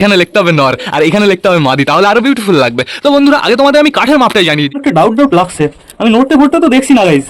এখানে লিখতে হবে নর আর এখানে লিখতে হবে মাদি, তাহলে আরো বিউটিফুল লাগবে। তো বন্ধুরা আগে তোমাদের আমি কাঠের মাপটাই জানিয়ে দিই। একটা ডাউট লাগছে, আমি নোটে ভরতে তো দেখছি না গাইজ।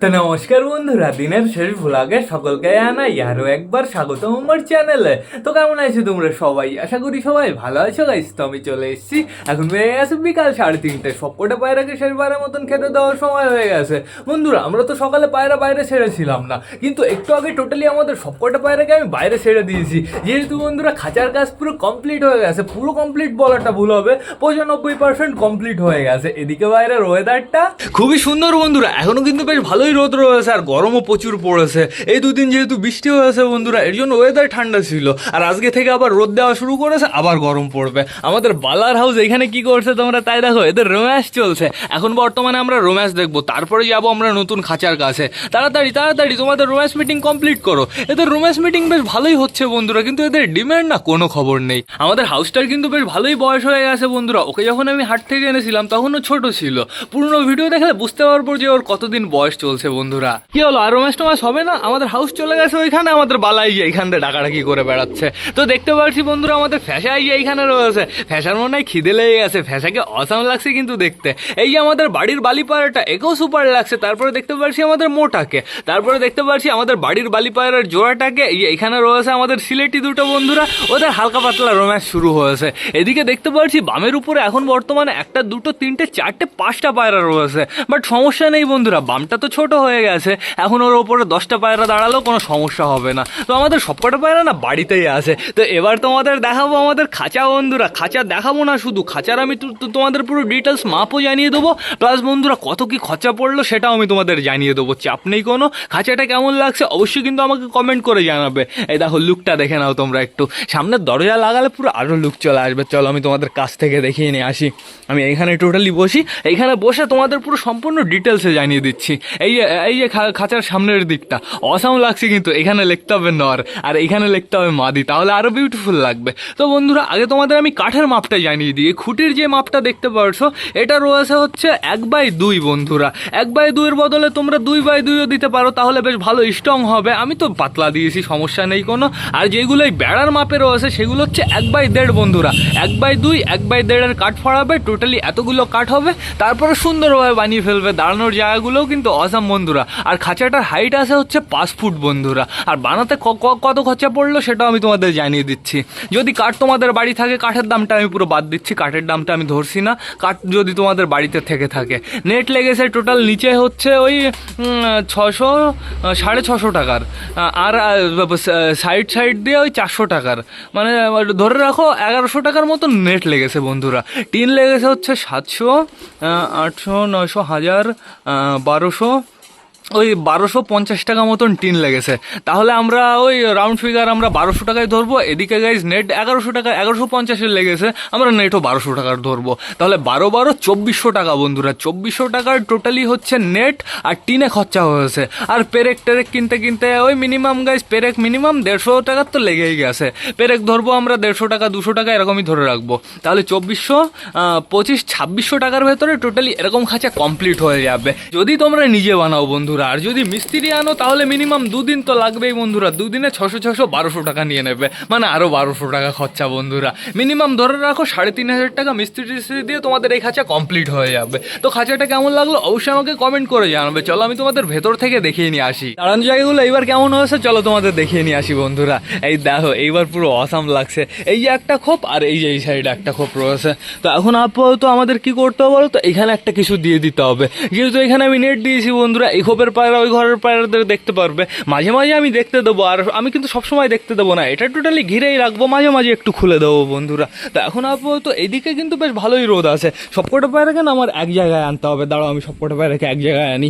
তো নমস্কার বন্ধুরা, দিনের শেষ ভ্লগে সকলকে জানাই আরো একবার স্বাগতম আমার চ্যানেলে। তো কেমন আছো তোমরা সবাই? আশা করি সবাই ভালো আছো গাইস। তো আমি চলে এসেছি, এখন হয়ে গেছে বিকাল 3:30। সবকটা পায়রাকে শেষবারের মতন খেতে দেওয়ার সময় হয়ে গেছে। বন্ধুরা আমরা তো সকালে পায়রা বাইরে ছেড়েছিলাম না, কিন্তু একটু আগে টোটালি আমাদের সবকটা পায়রাকে আমি বাইরে ছেড়ে দিয়েছি। যেহেতু বন্ধুরা খাঁচার কাজ পুরো কমপ্লিট হয়ে গেছে, পুরো কমপ্লিট বলাটা ভুল হবে, 95% কমপ্লিট হয়ে গেছে। এদিকে বাইরের ওয়েদারটা খুবই সুন্দর বন্ধুরা, এখনো কিন্তু বেশ ভালোই রোদ রয়েছে আর গরমও প্রচুর পড়েছে। এই দুদিন যেহেতু বৃষ্টি হয়েছে বন্ধুরা, এর জন্য ওয়েদার ঠান্ডা ছিল। আর আজকে থেকে আবার রোদ দেওয়া শুরু করেছে, আবার গরম পড়বে। আমাদের বালার হাউস এখানে কি করছে তোমরা তাই দেখো, এদের রোম্যান্স চলছে। এখন বর্তমানে আমরা রোম্যান্স দেখবো, তারপরে যাবো আমরা নতুন খাঁচার কাছে। তাড়াতাড়ি তাড়াতাড়ি তোমাদের রোম্যান্স মিটিং কমপ্লিট করো। এদের রোম্যান্স মিটিং বেশ ভালোই হচ্ছে বন্ধুরা, কিন্তু এদের ডিমান্ড না কোনো খবর নেই। আমাদের হাউসটার কিন্তু বেশ ভালোই বয়স হয়ে গেছে বন্ধুরা। ওকে যখন আমি হাট থেকে এনেছিলাম তখনও ছোট ছিল। পুরনো ভিডিও দেখলে বুঝতে পারবো যে ওর কতদিন বয়স চলছে বন্ধুরা। কি হলো, আর রোম্যান্স টোম্যান্স হবে না? আমাদের হাউস চলে গেছে ওইখানে, আমাদের বালাই যে এইখান থেকে ডাকাডাকি করে বেড়াচ্ছে। তো দেখতে পাচ্ছি বন্ধুরা আমাদের ফ্যাশা এই যে এইখানে রয়েছে। ফ্যাশার মনে হয় খিদে লেগে গেছে, ফ্যাশাকে অসাম লাগছে কিন্তু দেখতে। এই যে আমাদের বাড়ির বালি পায়রাটা, একেও সুপার লাগছে। তারপরে দেখতে পাচ্ছি আমাদের মোটাকে, তারপরে দেখতে পাচ্ছি আমাদের বাড়ির বালি পায়রার জোড়াটাকে। এই যে এখানে রয়েছে আমাদের সিলেটি দুটো বন্ধুরা, ওদের হালকা পাতলা রোম্যান্স শুরু হয়েছে। এদিকে দেখতে পাচ্ছি বামের উপরে এখন বর্তমানে 1, 2, 3, 4, 5টা পায়রা রয়েছে। বাট সমস্যা নেই বন্ধুরা, বামটা তো ছোট হয়ে গেছে, এখন ওর ওপরে 10টা পায়রা দাঁড়ালেও কোনো সমস্যা হবে না। তো আমাদের সবকটা পায়রা না বাড়িতেই আছে। তো এবার তোমাদের দেখাবো আমাদের খাঁচা বন্ধুরা। খাঁচা দেখাবো না শুধু, খাঁচার আমি তোমাদের পুরো ডিটেলস মাপও জানিয়ে দেবো, প্লাস বন্ধুরা কত কি খরচা পড়লো সেটাও আমি তোমাদের জানিয়ে দেবো। চাপ নেই কোনো। খাঁচাটা কেমন লাগছে অবশ্যই কিন্তু আমাকে কমেন্ট করে জানাবে। এই দেখো লুকটা দেখে নাও তোমরা একটু। সামনের দরজা লাগালে পুরো আরও লুক চলে আসবে। চলো আমি তোমাদের কাছ থেকে দেখিয়ে নিয়ে আসি। আমি এইখানে টোটালি বসি, এইখানে বসে তোমাদের পুরো সম্পূর্ণ ডিটেলসে জানিয়ে দিচ্ছি। এই যে খাঁচার সামনের দিকটা অসাম লাগছে, কিন্তু এখানে লিখতে হবে নর আর এখানে লিখতে হবে মাদি, তাহলে আরো বিউটিফুল লাগবে। তো বন্ধুরা আগে তোমাদের আমি কাঠের মাপটা জানিয়ে দিই। খুঁটির যে মাপটা দেখতে পারছো এটা রয়েছে হচ্ছে 1/2 বন্ধুরা। 1/2 বদলে তোমরা 2/2ও দিতে পারো, তাহলে বেশ ভালো স্ট্রং হবে। আমি তো পাতলা দিয়েছি, সমস্যা নেই কোনো। আর যেগুলো এই বেড়ার মাপে রয়েছে সেগুলো হচ্ছে 1/1.5 বন্ধুরা। 1/2, 1/1.5 কাঠ ফড়াবে, টোটালি এতগুলো কাঠ হবে। তারপরে সুন্দরভাবে বানিয়ে ফেলবে। দাঁড়ানোর জায়গাগুলোও কিন্তু অসাম বন্ধুরা। আর খাঁচাটার হাইট আছে হচ্ছে 5 ফুট বন্ধুরা। আর বানাতে কত খরচা পড়লো সেটাও আমি তোমাদের জানিয়ে দিচ্ছি। যদি কাঠ তোমাদের বাড়ি থাকে, কাঠের দামটা আমি পুরো বাদ দিচ্ছি, কাঠের দামটা আমি ধরছি না। কাঠ যদি তোমাদের বাড়িতে থেকে থাকে, নেট লেগেছে টোটাল নিচে হচ্ছে ওই 600 650 টাকার, আর সাইড দিয়ে ওই 400 টাকার, মানে ধরে রাখো 1100 টাকার মতো নেট লেগেছে বন্ধুরা। টিন লেগেছে হচ্ছে 700 800 900 1000 1200, ওই 1250 টাকা মতন টিন লেগেছে। তাহলে আমরা ওই রাউন্ড ফিগার আমরা 1200 টাকায় ধরবো। এদিকে গাইজ নেট 1100 টাকা, 1150 লেগেছে, আমরা নেটও 1200 টাকার ধরবো। তাহলে 12 12 2400 টাকা বন্ধুরা। 2400 টাকার টোটালি হচ্ছে নেট আর টিনে খরচা হয়েছে। আর পেরেক টেরেক কিনতে ওই মিনিমাম গাইজ পেরেক মিনিমাম 150 টাকার তো লেগেই গেছে। পেরেক ধরবো আমরা 150 টাকা 200 টাকা এরকমই ধরে রাখবো। তাহলে 2400 25 2600 টাকার ভেতরে টোটালি এরকম খাঁচা কমপ্লিট হয়ে যাবে, যদি তোমরা নিজে বানাও বন্ধুরা। আর যদি মিস্ত্রি আনো তাহলে মিনিমাম 2 দিন তো লাগবেই বন্ধুরা। 2 দিনে 600 1200 টাকা নিয়ে নেবে, মানে আরো 1200 টাকা খরচা বন্ধুরা। মিনিমাম ধরে রাখো 3500 টাকা মিস্ত্রি দিয়ে তোমাদের এই খাঁচা কমপ্লিট হয়ে যাবে। তো খাঁচাটা কেমন লাগলো অবশ্যই আমাকে কমেন্ট করে জানাবে। চলো আমি তোমাদের ভেতর থেকে দেখিয়ে নিয়ে আসি দাঁড়ানো জায়গাগুলো এইবার কেমন হয়েছে, চলো তোমাদের দেখিয়ে নিয়ে আসি বন্ধুরা। এই দেখো এইবার পুরো অসাম লাগছে। এই যে একটা খোপ আর এই যে এই সাইডে একটা খোপ রয়েছে। তো এখন আপাতত আমাদের কি করতে হবে বলো তো, এখানে একটা কিছু দিয়ে দিতে হবে। যেহেতু এখানে আমি নেট দিয়েছি বন্ধুরা, এই খোপের পায়রা ওই ঘরের পায়রাদের দেখতে পারবে। মাঝে মাঝে আমি দেখতে দেবো, আর আমি কিন্তু সবসময় দেখতে দেবো না, এটা টোটালি ঘিরেই রাখবো, মাঝে মাঝে একটু খুলে দেবো বন্ধুরা। তো এখন আপাতত এইদিকে কিন্তু বেশ ভালোই রোদ আছে। সবকটা পায়রাকে না আমার এক জায়গায় আনতে হবে। দাঁড়াও আমি সবকটা পায়রাকে এক জায়গায় আনি।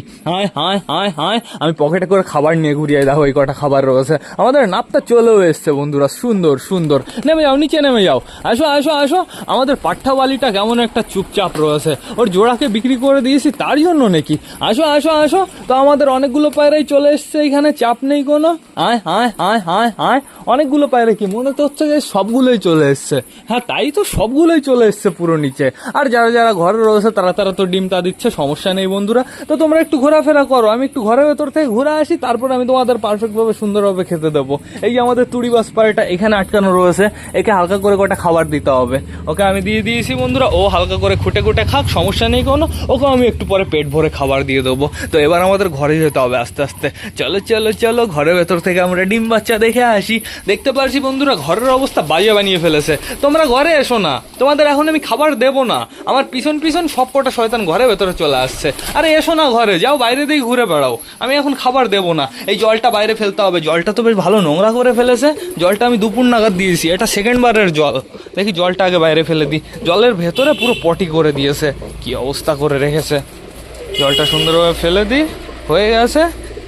হায় আমি পকেটে করে খাবার নিয়ে ঘুরিয়ে দেখো এই কটা খাবার রয়েছে। আমাদের নাপটা চলেও এসছে বন্ধুরা, সুন্দর। নেমে যাও, নিচে নেমে যাও। আসো। আমাদের পাঠ্যা বালিটা কেমন একটা চুপচাপ রয়েছে, ওর জোড়াকে বিক্রি করে দিয়েছি তার জন্য নাকি? আসো। তো আমাদের অনেকগুলো পায়রাই চলে এসছে, এখানে চাপ নেই কোনো। আয় আয় আয় আয় আয়, অনেকগুলো পায়রা, কি মনে তো হচ্ছে যে সবগুলোই চলে এসছে। হ্যাঁ তাই তো, সবগুলোই চলে এসছে পুরো নিচে। আর যারা যারা ঘরে রয়েছে তারা তারা তো ডিম তা দিচ্ছে, সমস্যা নেই বন্ধুরা। তো তোমরা একটু ঘোরাফেরা করো, আমি একটু ঘরের ভেতর থেকে ঘুরে আসি, তারপর আমি তোমাদের পারফেক্টভাবে সুন্দরভাবে খেতে দেবো। এই যে আমাদের তুড়িবাজ পায়রাটা এখানে আটকানো রয়েছে, একে হালকা করে কটা খাবার দিতে হবে। ওকে আমি দিয়ে দিয়েছি বন্ধুরা, ও হালকা করে খুঁটে খুঁটে খাক, সমস্যা নেই কোনো। ওকে আমি একটু পরে পেট ভরে খাবার দিয়ে দেবো। তো এবার আমাদের ঘরে যেতে হবে আস্তে আস্তে। চলো চলো চলো, ঘরের ভেতর থেকে আমরা ডিম বাচ্চা দেখে আসি। দেখতে পারছি বন্ধুরা ঘরের অবস্থা বাজে বানিয়ে ফেলেছে। তোমরা ঘরে এসো না, তোমাদের এখন আমি খাবার দেবো না। আমার পিছন পিছন সব কটা শয়তান ঘরের ভেতরে চলে আসছে। আরে এসো না ঘরে, যাও বাইরে দিয়ে ঘুরে বেড়াও, আমি এখন খাবার দেবো না। এই জলটা বাইরে ফেলতে হবে, জলটা তো বেশ ভালো নোংরা করে ফেলেছে। জলটা আমি দুপুর নাগাদ দিয়েছি, এটা সেকেন্ড বারের জল। দেখি জলটা আগে বাইরে ফেলে দিই। জলের ভেতরে পুরো পটি করে দিয়েছে, কি অবস্থা করে রেখেছে। জলটা সুন্দরভাবে ফেলে দিই, হয়ে গেছে।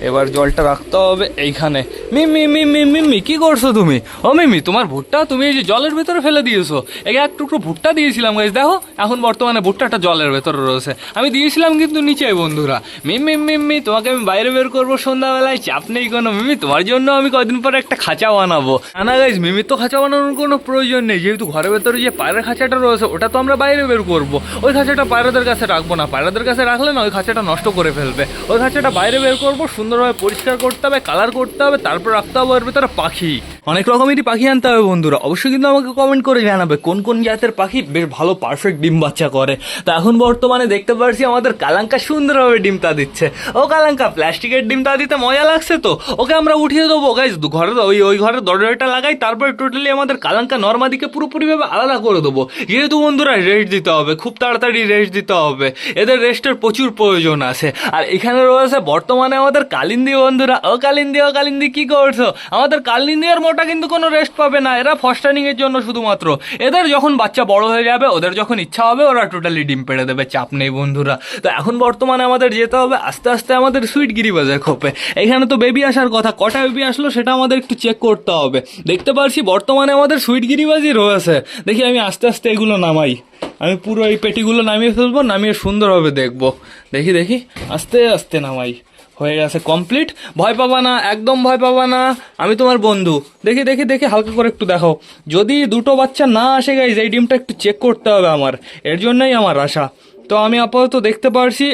এবার জলটা রাখতে হবে এইখানে। মিমি মিমি মিমি, কি করছো তুমি? ও মিমি, তোমার ভুট্টা তুমি এই যে জলের ভেতরে ফেলে দিয়েছো। একে এক টুকরো ভুট্টা দিয়েছিলাম গাইস, দেখো এখন বর্তমানে ভুট্টাটা জলের ভেতরে রয়েছে। আমি দিয়েছিলাম কিন্তু নিচে বন্ধুরা। মিমি মিমি, তোমাকে আমি বাইরে বের করবো সন্ধ্যাবেলায়, চাপ নেই কোনো। মিমি, তোমার জন্য আমি কদিন পরে একটা খাঁচা বানাবো। না গাইস, মিমি তো খাঁচা বানানোর কোনো প্রয়োজন নেই, যেহেতু ঘরের ভেতরে যে পায়রার খাঁচাটা রয়েছে ওটা তো আমরা বাইরে বের করবো। ওই খাঁচাটা পায়রাদের কাছে রাখবো না, পায়রাদের কাছে রাখলে না ওই খাঁচাটা নষ্ট করে ফেলবে। ওই খাঁচাটা বাইরে বের করবো, সুন্দরভাবে পরিষ্কার করতে হবে, কালার করতে হবে, তারপর রাখতে হবে ওর ভেতরে পাখি। অনেক রকমেরই পাখি আনতে হবে বন্ধুরা। অবশ্যই কিন্তু আমাকে কমেন্ট করে জানাবে কোন কোন জাতের পাখি বেশ ভালো পারফেক্ট ডিম বাচ্চা করে। তো এখন বর্তমানে দেখতে পাচ্ছি আমাদের কালাঙ্কা সুন্দরভাবে ডিম তা দিচ্ছে। ও কালাঙ্কা, প্লাস্টিকের ডিম তা দিতে মজা লাগছে তো? ওকে আমরা উঠিয়ে দেবো গাইজ, ঘরে ওই ঘরের দরজাটা লাগাই, তারপরে টোটালি আমাদের কালাঙ্কা নর্মাদিকে পুরোপুরিভাবে আলাদা করে দেবো। যেহেতু বন্ধুরা রেস্ট দিতে হবে, খুব তাড়াতাড়ি রেস্ট দিতে হবে, এদের রেস্টের প্রচুর প্রয়োজন আছে। আর এখানে রয়েছে বর্তমানে আমাদের কালিন্দি বন্ধুরা। ও কালিন্দি, ও কালিন্দি, কি করছো? আমাদের কালিন্দি আর মোটা কিন্তু কোনো রেস্ট পাবে না, এরা ফস্টানিং এর জন্য শুধুমাত্র। এদের যখন বাচ্চা বড় হয়ে যাবে, ওদের যখন ইচ্ছা হবে ওরা টোটালি ডিম পেড়ে দেবে, চাপ নেই বন্ধুরা। তো এখন বর্তমানে আমাদের যেতে হবে আস্তে আস্তে আমাদের সুইট গিরিবাজের খোপে। এখানে তো বেবি আসার কথা, কটা বেবি আসলো সেটা আমাদের একটু চেক করতে হবে। দেখতে পারছি বর্তমানে আমাদের সুইট গিরিবাজই রয়েছে। দেখি আমি আস্তে আস্তে এগুলো নামাই, আমি পুরো এই পেটিগুলো নামিয়ে ফেলবো, নামিয়ে সুন্দরভাবে দেখবো। দেখি দেখি, আস্তে আস্তে নামাই। হয়ে গেছে কমপ্লিট। ভয় পাবা না, একদম ভয় পাবা না, আমি তোমার বন্ধু। দেখি দেখি দেখি, হালকা করে একটু দেখাও। যদি দুটো বাচ্চা না আসে গাইজ, এই ডিমটা একটু চেক করতে হবে আমার, এর জন্যই আমার আশা। তো আমি আপাতত দেখতে পারছি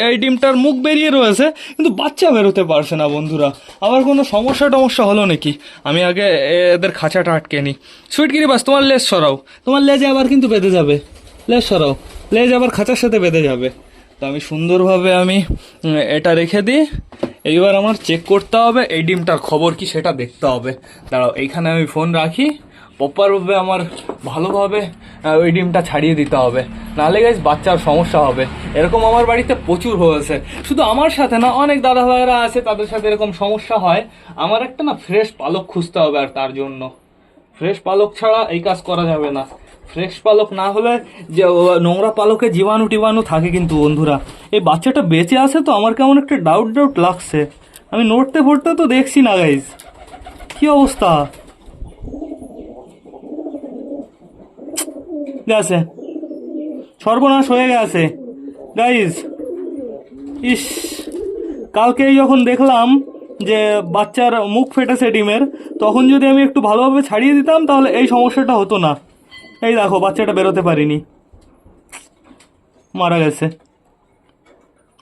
এই ডিমটার মুখ বেরিয়ে রয়েছে, কিন্তু বাচ্চা বেরোতে পারছে না বন্ধুরা। আবার কোনো সমস্যা হলো নাকি? আমি আগে এদের খাঁচাটা আটকে নিই। সুইট গিরিবাজ, তোমার লেজ সরাও, তোমার লেজে আবার কিন্তু বেঁধে যাবে। লেজ সরাও, লেজ আবার খাঁচার সাথে বেঁধে যাবে। তো আমি সুন্দরভাবে এটা রেখে দিই। এইবার আমার চেক করতে হবে এই ডিমটার খবর কি সেটা দেখতে হবে। দাঁড়াও, এইখানে আমি ফোন রাখি, প্রপারভাবে আমার ভালোভাবে ওই ডিমটা ছাড়িয়ে দিতে হবে, নাহলে গাইজ বাচ্চার সমস্যা হবে। এরকম আমার বাড়িতে প্রচুর হয়েছে, শুধু আমার সাথে না, অনেক দাদা ভাইয়েরা আছে তাদের সাথে এরকম সমস্যা হয়। আমার একটা না ফ্রেশ পালক খুঁজতে হবে, আর তার জন্য ফ্রেশ পালক ছাড়া এই কাজ করা যাবে না। ফ্রেশ পালক না হলে যে নোংরা পালকে জীবাণু টিবাণু থাকে কিন্তু বন্ধুরা। এই বাচ্চাটা বেঁচে আছে তো আমার কেমন একটা ডাউট লাগছে। আমি নড়তে ফড়তে তো দেখছি না গাইজ, কি অবস্থা গেছে, সর্বনাশ হয়ে গেছে গাইজ। ইস, কালকেই যখন দেখলাম যে বাচ্চার মুখ ফেটেছে ডিমের, তখন যদি আমি একটু ভালোভাবে ছাড়িয়ে দিতাম তাহলে এই সমস্যাটা হতো না। এই দেখো, বাচ্চাটা বেরোতে পারিনি, মারা গেছে,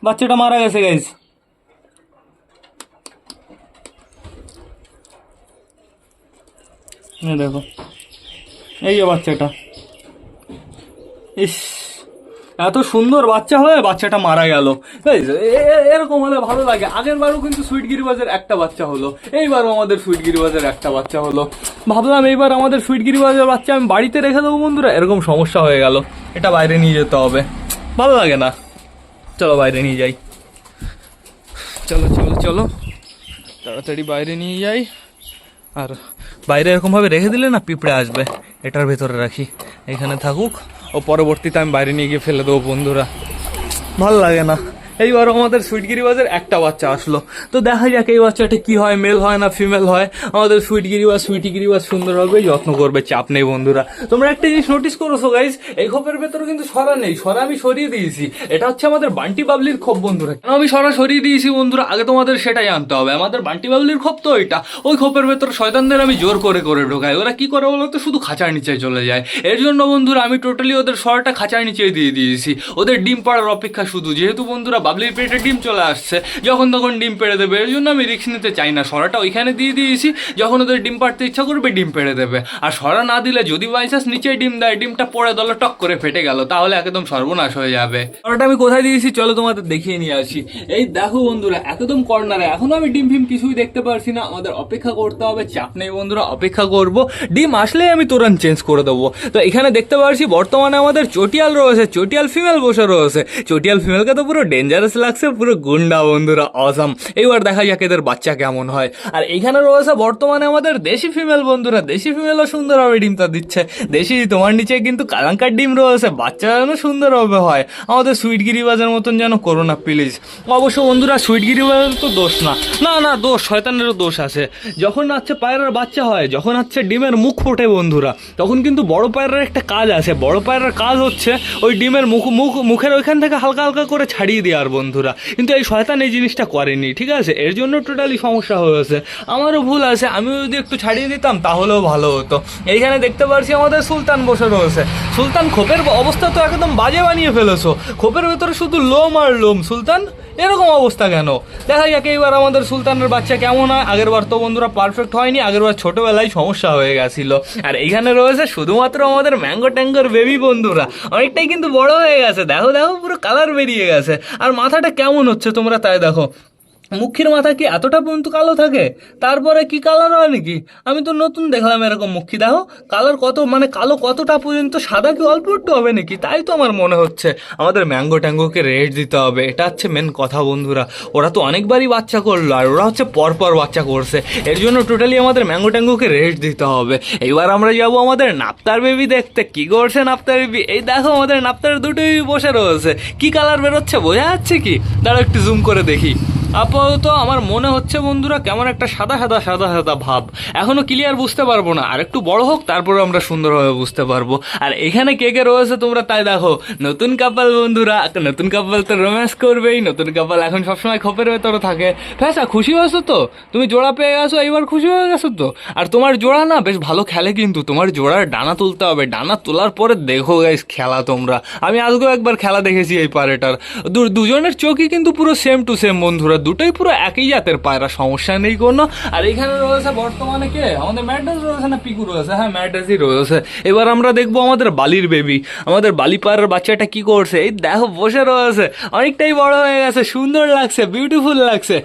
বাচ্চাটা মারা গেছে গাইজ। দেখো, এই যে বাচ্চাটা। ইস, এত সুন্দর বাচ্চা হয়ে বাচ্চাটা মারা গেল। এরকম হলে ভালো লাগে। আগের বারও কিন্তু সুইট গিরিবাজের একটা বাচ্চা হলো, এইবারও আমাদের সুইট গিরিবাজের একটা বাচ্চা হলো। ভাবলাম এইবার আমাদের সুইট গিরিবাজের বাচ্চা আমি বাড়িতে রেখে দেবো বন্ধুরা, এরকম সমস্যা হয়ে গেল। এটা বাইরে নিয়ে যেতে হবে, ভালো লাগে না। চলো বাইরে নিয়ে যাই, চলো চলো চলো, তাড়াতাড়ি বাইরে নিয়ে যাই। আর বাইরে এরকমভাবে রেখে দিলে না পিঁপড়ে আসবে, এটার ভেতরে রাখি, এখানে থাকুক, ও পরবর্তীতে আমি বাইরে নিয়ে গিয়ে ফেলে দেবো বন্ধুরা। ভালো লাগে না, এইবার আমাদের সুইটগিরিবাজের একটা বাচ্চা আসলো। তো দেখা যাক এই বাচ্চাটা কি হয়, মেল হয় না ফিমেল হয়। আমাদের সুইটিগিরিবাজ সুন্দরভাবে যত্ন করবে, চাপ নেই বন্ধুরা। তোমরা একটা জিনিস নোটিস করেছো গাইস, এই খোপের ভেতরে কিন্তু সরা নেই, সরা আমি সরিয়ে দিয়েছি। এটা হচ্ছে আমাদের বান্টি বাবলির খোপ বন্ধুরা। কেন আমি সরা সরিয়ে দিয়েছি বন্ধুরা, আগে তোমাদের সেটাই জানতে হবে। আমাদের বান্টি বাবলির খোপ তো এটা, ওই খোপের ভেতর শয়তানদের আমি জোর করে করে ঢোকাই। ওরা কি করে বলো তো, শুধু খাঁচার নিচে চলে যায়। এর জন্য বন্ধুরা আমি টোটালি ওদের সরাটা খাঁচার নিচে দিয়ে দিয়েছি। ওদের ডিম পাড়ার অপেক্ষা শুধু, যেহেতু বন্ধুরা বাবলির পেটে ডিম চলে আসছে, যখন তখন ডিম পেড়ে দেবে। এর জন্য আমি রিস্ক নিতে চাই না, সরাটা ওইখানে দিয়ে দিয়েছি। যখন ওদের ডিম পাড়তে ইচ্ছা করবে ডিম পেড়ে দেবে। আর সরা না দিলে যদি বাইচান্স নিচে ডিম দেয়, ডিমটা পড়ে দলে টক করে ফেটে গেল, তাহলে একদম সর্বনাশ হয়ে যাবে। সরাটা আমি কোথায় দিয়েছি চলো তোমাদের দেখিয়ে নিয়ে আসি। এই দেখো বন্ধুরা, একদম কর্নারে। এখনো আমি ডিম ফিম কিছুই দেখতে পারছি না, আমাদের অপেক্ষা করতে হবে। চাপ নেই বন্ধুরা, অপেক্ষা করব। ডিম আসলেই আমি তুরন্ত চেঞ্জ করে দেবো। তো এখানে দেখতে পারছি বর্তমানে আমাদের চটিয়াল রয়েছে, চটিয়াল ফিমেল বসে রয়েছে। চটিয়াল ফিমেলকে তো পুরো ডেঞ্জারাস লাগছে, পুরো গুন্ডা বন্ধুরা, অসাম। এইবার দেখা যাক এদের বাচ্চা কেমন হয়। আর এখানে রয়েছে বর্তমানে আমাদের দেশি ফিমেল বন্ধুরা, দেশি ফিমেলও সুন্দরভাবে ডিমটা দিচ্ছে। দেশি তোমার নিচে কিন্তু কালাঙ্কার ডিম রয়েছে, বাচ্চা যেন সুন্দরভাবে হয়। আমাদের সুইটগিরিবাজের মতন যেন করো না প্লিজ। অবশ্য বন্ধুরা সুইটগিরিবাজের তো দোষ না, না না দোষ, শয়তানেরও দোষ আছে। যখন হচ্ছে পায়রার বাচ্চা হয়, যখন হচ্ছে ডিমের মুখ ফোটে বন্ধুরা, তখন কিন্তু বড় পায়রার একটা কাজ আছে। বড় পায়রার কাজ হচ্ছে ওই ডিমের মুখের ওইখান থেকে হালকা হালকা করে ছাড়িয়ে দেওয়ার বন্ধুরা। কিন্তু এই শয়তান এই জিনিসটা করেনি, ঠিক আছে? এর জন্য টোটালি সমস্যা হয়েছে। আমারও ভুল আছে, আমিও যদি একটু ছাড়িয়ে দিতাম তাহলেও ভালো হতো। এইখানে দেখতে পাচ্ছি আমাদের সুলতান বসে রয়েছে। সুলতান, খোপের অবস্থা তো একদম বাজে বানিয়ে ফেলেছো। খোপের ভেতরে শুধু লোম আর লোম। সুলতান, এরকম অবস্থা কেন? দেখা যাক এইবার আমাদের সুলতানের বাচ্চা কেমন হয়। আগের বার তো বন্ধুরা পারফেক্ট হয়নি, আগের বার ছোটবেলায় সমস্যা হয়ে গেছিল। আর এইখানে রয়েছে শুধুমাত্র আমাদের ম্যাঙ্গো ট্যাঙ্গোর বেবি বন্ধুরা, অনেকটাই কিন্তু বড় হয়ে গেছে। দেখো দেখো, পুরো কালার বেরিয়ে গেছে। আর মাথাটা কেমন হচ্ছে তোমরা তাই দেখো। মুখের মাথা কি এতটা পর্যন্ত কালো থাকে? তারপরে কি কালার হয় নাকি? আমি তো নতুন দেখলাম এরকম মুখি। দেখো কালার কত, মানে কালো কতটা পর্যন্ত, সাদা কি অল্প একটু হবে নাকি? তাই তো আমার মনে হচ্ছে। আমাদের ম্যাঙ্গো ট্যাঙ্গোকে রেস্ট দিতে হবে, এটা হচ্ছে মেন কথা বন্ধুরা। ওরা তো অনেকবারই বাচ্চা করলো, আর ওরা হচ্ছে পরপর বাচ্চা করছে। এর জন্য টোটালি আমাদের ম্যাঙ্গো ট্যাঙ্গোকে রেস্ট দিতে হবে। এইবার আমরা যাব আমাদের নাপ্তার বেবি দেখতে। কি করছে নাপ্তার বেবি? এই দেখো আমাদের নাপ্তার দুটো বেবি বসে রয়েছে। কি কালার বেরোচ্ছে বোঝা যাচ্ছে কি? দাঁড়াও একটু জুম করে দেখি। আপাতত আমার মনে হচ্ছে বন্ধুরা কেমন একটা সাদা সাদা সাদা সাদা ভাব। এখনো ক্লিয়ার বুঝতে পারবো না, আর একটু বড় হোক তারপরে আমরা সুন্দরভাবে বুঝতে পারবো। আর এখানে কে কে রয়েছে তোমরা তাই দেখো। নতুন কাপাল বন্ধুরা, নতুন কাপাল তো রোম্যান্স করবেই। নতুন কাপাল এখন সবসময় খোপের ভেতরে থাকে। ফ্যাসা, খুশি হয়েছো তো? তুমি জোড়া পেয়ে গেছো, এইবার খুশি হয়ে গেছো তো? আর তোমার জোড়া না বেশ ভালো খেলে, কিন্তু তোমার জোড়ার ডানা তুলতে হবে। ডানা তোলার পরে দেখো গাইস খেলা তোমরা। আমি আজকেও একবার খেলা দেখেছি এই পায়রাটার। দুজনের চোখই কিন্তু পুরো সেম টু সেম বন্ধুরা, দুটোই পুরো একই জাতের পায়রা, সমস্যা নেই কোনো। আর এখানে রয়েছে বর্তমানে কে? আমাদের ম্যাড্রাস রয়েছে না পিকু রয়েছে? হ্যাঁ, ম্যাড্রাসই রয়েছে। এবার আমরা দেখবো আমাদের বালির বেবি, আমাদের বালি পায়রার বাচ্চাটা কি করছে। এই দেখো বসে রয়েছে, অনেকটাই বড় হয়ে গেছে, সুন্দর লাগছে, বিউটিফুল লাগছে।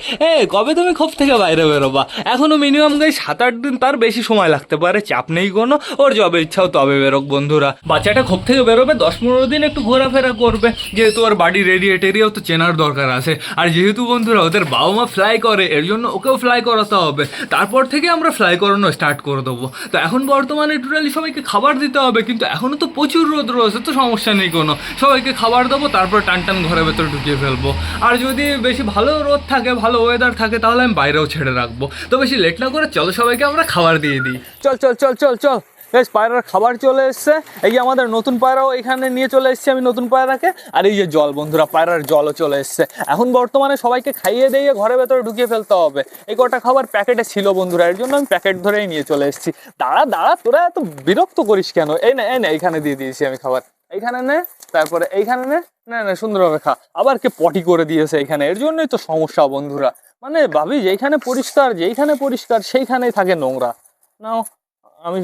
কবে তুমি খোপ থেকে বাইরে বেরোবা? এখনো মিনিমাম গাই 7-8 দিন, তার বেশি সময় লাগতে পারে, চাপ নেই কোনো। ওর যবে ইচ্ছাও তবে বেরোক বন্ধুরা। বাচ্চাটা খোপ থেকে বেরোবে, 10-15 দিন একটু ঘোরাফেরা করবে, যেহেতু ওর বাড়ি রেডিয়েটেরিয়াও তো চেনার দরকার আছে। আর যেহেতু বন্ধুরা ওদের বাবা মা ফ্লাই করে, এর জন্য ওকেও ফ্লাই করাতে হবে। তারপর থেকে আমরা ফ্লাই করানো স্টার্ট করে দেবো। তো এখন বর্তমানে টোটালি সবাইকে খাবার দিতে হবে, কিন্তু এখনও তো প্রচুর রোদ রয়েছে, তো সমস্যা নেই কোনো। সবাইকে খাবার দেবো, তারপর টান টান ঘরের ভেতরে ঢুকিয়ে ফেলবো। আর যদি বেশি ভালো রোদ থাকে, ভালো ওয়েদার থাকে, তাহলে আমি বাইরেও ছেড়ে রাখবো। তো বেশি লেট না করে চলো সবাইকে আমরা খাবার দিয়ে দিই। চল চল চল চল চল। বেশ, পায়রার খাবার চলে এসছে। এই যে আমাদের নতুন পায়রাও এখানে নিয়ে চলে এসেছি আমি নতুন পায়রাকে। আর এই যে জল বন্ধুরা, পায়রার জলও চলে এসছে। এখন বর্তমানে সবাইকে খাইয়ে দিয়ে ঘরের ভেতরে ঢুকিয়ে ফেলতে হবে। এই কটা খাবার প্যাকেটে ছিল বন্ধুরা, এর জন্য আমি প্যাকেট ধরেই নিয়ে চলে এসেছি। দাঁড়া দাঁড়া, তোরা এত বিরক্ত করিস কেন? এই না এই না, এইখানে দিয়ে দিয়েছি আমি খাবার। এইখানে নে, তারপরে এইখানে নে, না না সুন্দরভাবে খা। আবার কে পটি করে দিয়েছে এখানে, এর জন্যই তো সমস্যা বন্ধুরা। মানে ভাবি যেইখানে পরিষ্কার সেইখানেই থাকে নোংরা। নাও, আমি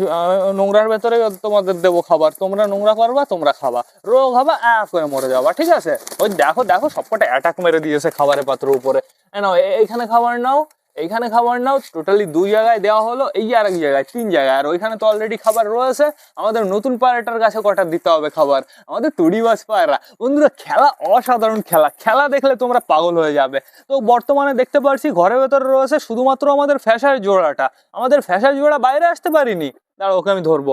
নোংরার ভেতরে তোমাদের দেবো খাবার, তোমরা নোংরা করবা, তোমরা খাবা, রোগ হবা, করে মরে যাবা, ঠিক আছে? ওই দেখো দেখো সবকটা অ্যাটাক মেরে দিয়েছে খাবারের পাত্রের উপরে। নাও এইখানে খাবার নাও, এইখানে খাবার নাও। টোটালি 2 জায়গায় দেওয়া হলো, এই আর এক জায়গায় 3 জায়গায়। আর ওইখানে তো অলরেডি খাবার রয়েছে। আমাদের নতুন পায়রাটার কাছে কটা দিতে হবে খাবার, আমাদের তুড়িবাজ পায়রা বন্ধুরা। খেলা অসাধারণ খেলা, খেলা দেখলে তোমরা পাগল হয়ে যাবে। তো বর্তমানে দেখতে পাচ্ছি ঘরের ভেতরে রয়েছে শুধুমাত্র আমাদের ফ্যাশার জোড়াটা। আমাদের ফ্যাশার জোড়া বাইরে আসতে পারিনি। দাঁড়া, ওকে আমি ধরবো।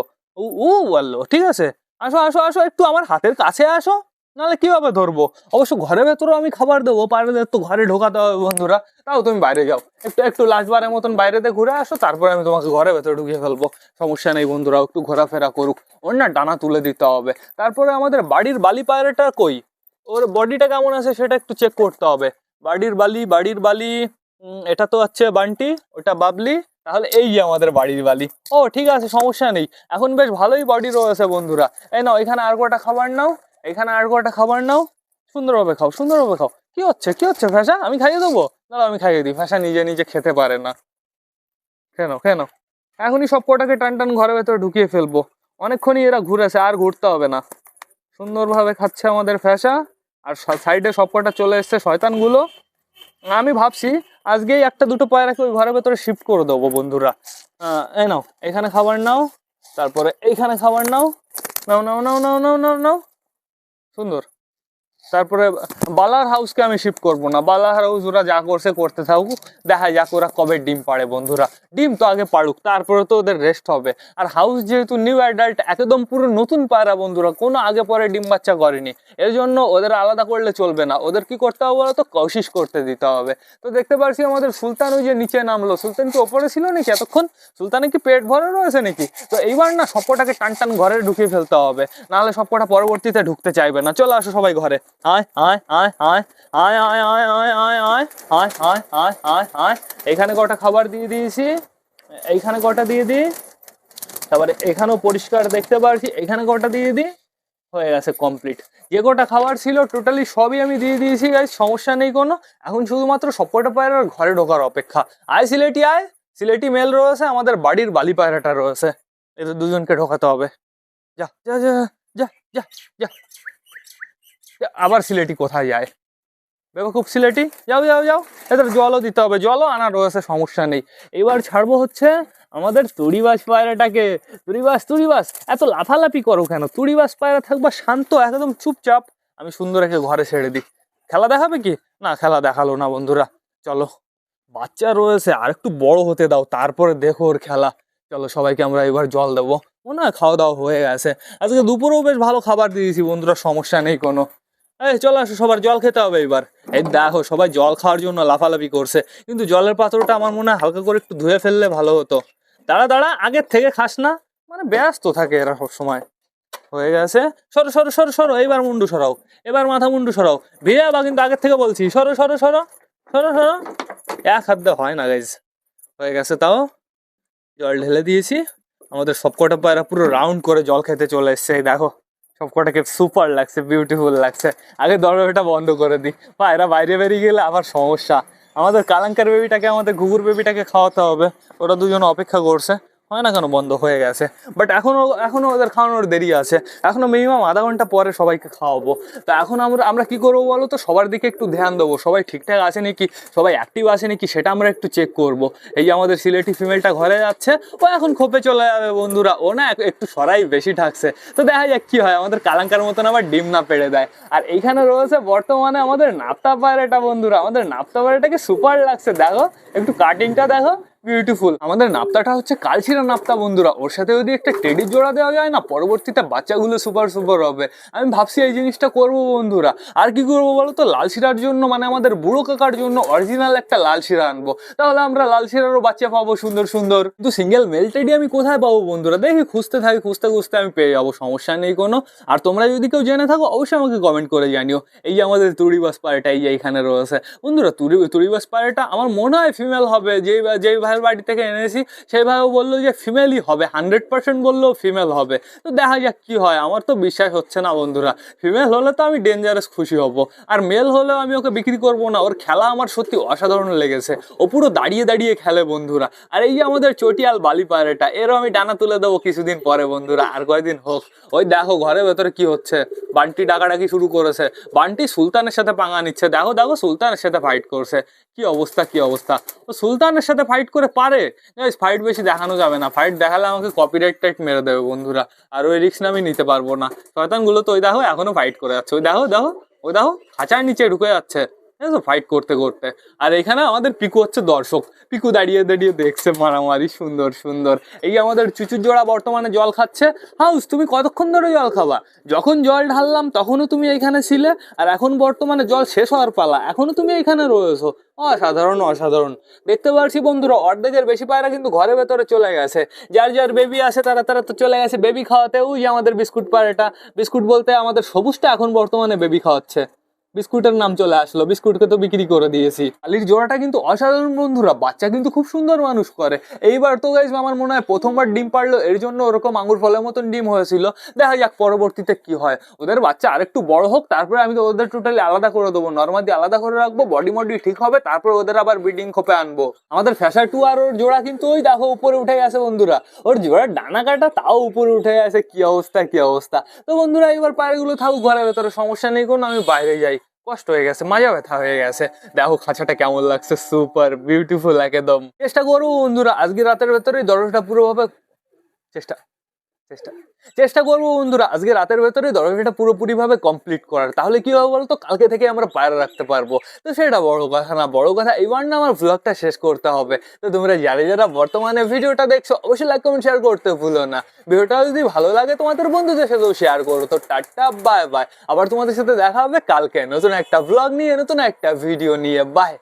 ও বললো, ঠিক আছে, আসো আসো আসো, একটু আমার হাতের কাছে আসো। নাহলে কিভাবে ধরবো? অবশ্য ঘরের ভেতরেও আমি খাবার দেবো, পায়রাদের তো ঘরে ঢোকাতে হবে বন্ধুরা। তাও তুমি বাইরে যাও, একটু একটু লাস্টবারের মতন বাইরেতে ঘুরে আসো, তারপরে আমি তোমাকে ঘরের ভেতরে ঢুকিয়ে ফেলবো। সমস্যা নেই বন্ধুরা, একটু ঘোরাফেরা করুক, ওর না ডানা তুলে দিতে হবে। তারপরে আমাদের বাড়ির বালি পায়রাটা কই, ওর বডিটা কেমন আছে সেটা একটু চেক করতে হবে। বাড়ির বালি এটা তো হচ্ছে বান্টি, ওটা বাবলি, তাহলে এই যে আমাদের বাড়ির বালি। ও ঠিক আছে, সমস্যা নেই, এখন বেশ ভালোই বডি রয়েছে বন্ধুরা। এই নাও, এখানে আর কটা খাবার নাও, এখানে আর কটা খাবার নাও, সুন্দরভাবে খাও, সুন্দরভাবে খাও। কি হচ্ছে ফ্যাসা? আমি খাইয়ে দেবো? দাঁড়াও আমি খাইয়ে দিই, ফ্যাসা নিজে নিজে খেতে পারে না। কেন এখনই সব কটাকে টান টান ঘরের ভেতরে ঢুকিয়ে ফেলবো। অনেকক্ষণই এরা ঘুরেছে, আর ঘুরতে হবে না। সুন্দরভাবে খাচ্ছে আমাদের ফ্যাসা, আর সাইডে সব কটা চলে এসছে শয়তানগুলো। আমি ভাবছি আজকেই একটা দুটো পায়রাকে ওই ঘরের ভেতরে শিফট করে দেবো বন্ধুরা। এই নাও, এখানে খাবার নাও, তারপরে এইখানে খাবার নাও, নাও নাও নাও নাও নাও নাও নাও, সুন্দর। তারপরে বালার হাউসকে আমি শিফট করবো না, বালার হাউস ওরা যা করছে করতে থাকুক, দেখা যাক ওরা কবে ডিম পাড়ে বন্ধুরা। ডিম তো আগে পাড়ুক, তারপরে তো ওদের রেস্ট হবে। আর হাউস যেহেতু নিউ অ্যাডাল্ট, একদম পুরো নতুন পায়রা বন্ধুরা, কোনো আগে পরে ডিম বাচ্চা করেনি, এর জন্য ওদের আলাদা করলে চলবে না। ওদের কি করতে হবে বলো তো, কোশিশ করতে দিতে হবে। তো দেখতে পাচ্ছি আমাদের সুলতান ওই যে নিচে নামলো, সুলতান কি ওপরে ছিল নাকি এতক্ষণ? সুলতানে কি পেট ভরে রয়েছে নাকি? তো এইবার না সবকটাকে টান টান ঘরে ঢুকিয়ে ফেলতে হবে, নাহলে সবকটা পরবর্তীতে ঢুকতে চাইবে না। চলে আসো সবাই ঘরে, আয় আয় আয় আয় আয় আয় আয় আয় আয় আয় আয় আয় আয় আয় আয়। এখানে কটা খাবার দিয়ে দিয়েছি, এইখানে কটা দিয়ে দিই, তারপরে এখানেও পরিষ্কার দেখতে পাচ্ছি, এখানে কটা দিয়ে দিই, হয়ে গেছে কমপ্লিট। যে কটা খাবার ছিল টোটালি সবই আমি দিয়ে দিয়েছি গাইস, সমস্যা নেই কোনো। এখন শুধুমাত্র সবকটা পায়রার ঘরে ঢোকার অপেক্ষা। আয় সিলেটি আয়, সিলেটি মেল রয়েছে, আমাদের বাড়ির বালি পায়রাটা রয়েছে, এদের দুজনকে ঢোকাতে হবে। যা যা যা যা যা যা। আবার সিলেটি কোথায় যায়? বেবকুব সিলেটি, যাও যাও যাও, এদের জলও দিতে হবে, জলও আনা রয়েছে, সমস্যা নেই। এবার ছাড়বো হচ্ছে আমাদের তুড়িবাজ পায়রাটাকে। তুড়িবাজ এত লাফালাফি করো কেন? তুড়িবাজ পায়রা থাকবা শান্ত, একদম চুপচাপ। আমি সুন্দর একে ঘরে ছেড়ে দিই। খেলা দেখাবে কি? না, খেলা দেখালো না বন্ধুরা। চলো, বাচ্চা রয়েছে, আর একটু বড় হতে দাও, তারপরে দেখো ওর খেলা। চলো সবাইকে আমরা এবার জল দেবো, মনে হয় খাওয়া দাওয়া হয়ে গেছে। আজকে দুপুরেও বেশ ভালো খাবার দিয়েছি বন্ধুরা, সমস্যা নেই কোনো। এই চলে আসো, সবার জল খেতে হবে এবার। এই দেখো সবাই জল খাওয়ার জন্য লাফালাফি করছে, কিন্তু জলের পাত্রটা আমার মনে হয় হালকা করে একটু ধুয়ে ফেললে ভালো হতো। দাঁড়া দাঁড়া, আগের থেকে খাস না, মানে ব্যস্ত থাকে এরা সবসময়। হয়ে গেছে, সরো সরো সরো সরো, এবার মুন্ডু সরাও, এবার মাথা মুন্ডু সরাও, ভিজে যাবা কিন্তু আগের থেকে বলছি। সরো সরো সরো সরো সরো, এক হাত দিয়ে হয় না গাইজ। হয়ে গেছে, তাও জল ঢেলে দিয়েছি। আমাদের সবকটা পায়রা পুরো রাউন্ড করে জল খেতে চলে এসছে, এই দেখো সবকটাকে সুপার লাগছে, বিউটিফুল লাগছে। আগে দরজাটা বন্ধ করে দিই, পায়রা বাইরে বেরিয়ে গেলে আবার সমস্যা। আমাদের কালাঙ্কার বেবিটাকে, আমাদের ঘুঘুর বেবিটাকে খাওয়াতে হবে, ওরা দুজন অপেক্ষা করছে। হয় না কেন, বন্ধ হয়ে গেছে, বাট এখনো ওদের খাওয়ানোর দেরি আছে, এখনো মিনিমাম আধা ঘন্টা পরে সবাইকে খাওয়াবো। তো এখন আমরা কি করবো বলো তো, সবার দিকে একটু ধ্যান দেবো, সবাই ঠিকঠাক আছে নাকি, সবাই অ্যাক্টিভ আছে নাকি, সেটা আমরা একটু চেক করব। এই যে আমাদের সিলেটি ফিমেলটা ঘরে যাচ্ছে, ও এখন খোপে চলে যাবে বন্ধুরা, ও না একটু সরাই বেশি ঠাকছে। তো দেখা যাক কি হয়, আমাদের কালাঙ্কার মতন আবার ডিম না পেড়ে দেয়। আর এইখানে রয়েছে বর্তমানে আমাদের নাপ্তা পায়রাটা বন্ধুরা, আমাদের নাপ্তা পায়রাটাকে সুপার লাগছে, দেখো একটু কাটিংটা দেখো, বিউটিফুল। আমাদের নাপ্তাটা হচ্ছে কালচিরা নাপ্তা বন্ধুরা, ওর সাথে যদি একটা টেডির জোড়া দেওয়া যায় না, পরবর্তীতে বাচ্চাগুলো সুপার সুপার হবে। আমি ভাবছি এই জিনিসটা করবো বন্ধুরা। আর কি করবো বলো তো, লাল শিরার জন্য, মানে আমাদের বুড়ো কাকার জন্য অরিজিনাল একটা লাল শিরা আনবো, তাহলে আমরা লাল শিরারও বাচ্চা পাবো সুন্দর সুন্দর। কিন্তু সিঙ্গেল মেল টেডি আমি কোথায় পাবো বন্ধুরা? দেখি খুঁজতে থাকি, খুঁজতে খুঁজতে আমি পেয়ে যাবো, সমস্যা নেই কোনো। আর তোমরা যদি কেউ জেনে থাকো অবশ্যই আমাকে কমেন্ট করে জানিও। এই যে আমাদের তুড়িবাস পায়রাটা এই যে এইখানে রয়েছে বন্ধুরা, তুড়িবাস পায়রাটা আমার মনে হয় ফিমেল হবে। যেই ভাইয়ের বাড়ি থেকে এনেছি সেই ভাইও বললো যে ফিমেলই হবে, 100% বললো ফিমেল হবে। তো দেখা যাক কি হয়, আমার তো বিশ্বাস হচ্ছে না বন্ধুরা। ফিমেল হলে তো আমি ডেঞ্জারাস খুশি হব, আর মেল হলেও আমি ওকে বিক্রি করবো না। ওর খেলা আমার সত্যি অসাধারণ লেগেছে, ও পুরো দাঁড়িয়ে দাঁড়িয়ে খেলে বন্ধুরা। আর এই যে আমাদের চটিয়াল বালি পায়রাটা, এরও আমি ডানা তুলে দেবো কিছুদিন পরে বন্ধুরা, আর কয়েকদিন হোক। ওই দেখো ঘরের ভেতরে কি হচ্ছে, বান্টি ডাকাডাকি শুরু করেছে, বান্টি সুলতানের সাথে পাঙ্গা নিচ্ছে, দেখো দেখো সুলতানের সাথে ফাইট করছে। কি অবস্থা কি অবস্থা, ও সুলতানের সাথে ফাইট করে পারে? ফাইট বেশি দেখানো যাবে না, ফাইট দেখালে আমাকে কপিরাইট টাইট মেরে দেবে বন্ধুরা, আর ওই রিস্ক আমি নিতে পারবো না। শয়তানগুলো তো ওই দেখো এখনো ফাইট করে যাচ্ছে, ওই দেখো দেখো, ওই দেখো খাঁচার নিচে ঢুকে যাচ্ছে। ফাইট করতে করতে। আর এখানে আমাদের পিকু হচ্ছে দর্শক, পিকু দাঁড়িয়ে দাঁড়িয়ে দেখছে মারামারি, সুন্দর সুন্দর। এই আমাদের চুচুর জোড়া বর্তমানে জল খাচ্ছে। হাউস, তুমি কতক্ষণ ধরে জল খাবা? যখন জল ঢাললাম তখনও তুমি এইখানে ছিলে, আর এখন বর্তমানে জল শেষ হওয়ার পালা, এখনো তুমি এইখানে রয়েছো। অসাধারণ অসাধারণ। দেখতে পাচ্ছি বন্ধুরা, অর্ধেকের বেশি পায়রা কিন্তু ঘরের ভেতরে চলে গেছে। যার যার বেবি আছে তারা তারা তো চলে গেছে বেবি খাওয়াতে। ওই যে আমাদের বিস্কুট পায়রাটা, বিস্কুট বলতে আমাদের সবুজটা এখন বর্তমানে বেবি খাওয়াচ্ছে। বিস্কুটের নাম চলে আসলো, বিস্কুটকে তো বিক্রি করে দিয়েছি। আলির জোড়াটা কিন্তু অসাধারণ বন্ধুরা, বাচ্চা কিন্তু খুব সুন্দর মানুষ করে। এইবার তো গাইস আমার মনে হয় প্রথমবার ডিম পারলো, এর জন্য ওরকম আঙুর ফলের মতন ডিম হয়েছিল। দেখা যাক পরবর্তীতে কি হয়। ওদের বাচ্চা আরেকটু বড় হোক, তারপরে আমি তো ওদের টোটালি আলাদা করে দেবো, নর্মালি আলাদা করে রাখবো, বডি মডি ঠিক হবে, তারপর ওদের আবার ব্রিডিং খোপে আনবো। আমাদের ফ্যাশা টু আর ওর জোড়া কিন্তু ওই দেখো উপরে উঠে গেছে বন্ধুরা, ওর জোড়ার ডানা কাটা তাও উপরে উঠে গেছে। কি অবস্থা কি অবস্থা। তো বন্ধুরা এবার পায়রাগুলো থাকুক ঘরের ভেতরে, সমস্যা নেই কোনো, আমি বাইরে যাই। কষ্ট হয়ে গেছে, মাজা ব্যথা হয়ে গেছে। দেখো খাঁচাটা কেমন লাগছে, সুপার বিউটিফুল একদম। চেষ্টা করবো বন্ধুরা আজকে রাতের ভেতরেই দরজাটা পুরোভাবে চেষ্টা চেষ্টা চেষ্টা করবো বন্ধুরা আজকে রাতের ভেতরে দরজাটা পুরোপুরি ভাবে কমপ্লিট করার। তাহলে কি হবে বলতো, কালকে থেকে আমরা পায়রা রাখতে পারবো। তো সেটা বড় কথা না, বড় কথা এইবার না আমার ব্লগটা শেষ করতে হবে। তো তোমরা যারা যারা বর্তমানে ভিডিওটা দেখছো অবশ্যই লাইক কমেন্ট শেয়ার করতে ভুলো না। ভিডিওটা যদি ভালো লাগে তোমাদের বন্ধুদের সাথেও শেয়ার করো। তো টাটা বাই বাই, আবার তোমাদের সাথে দেখা হবে কালকে নতুন একটা ব্লগ নিয়ে, নতুন একটা ভিডিও নিয়ে। বাই।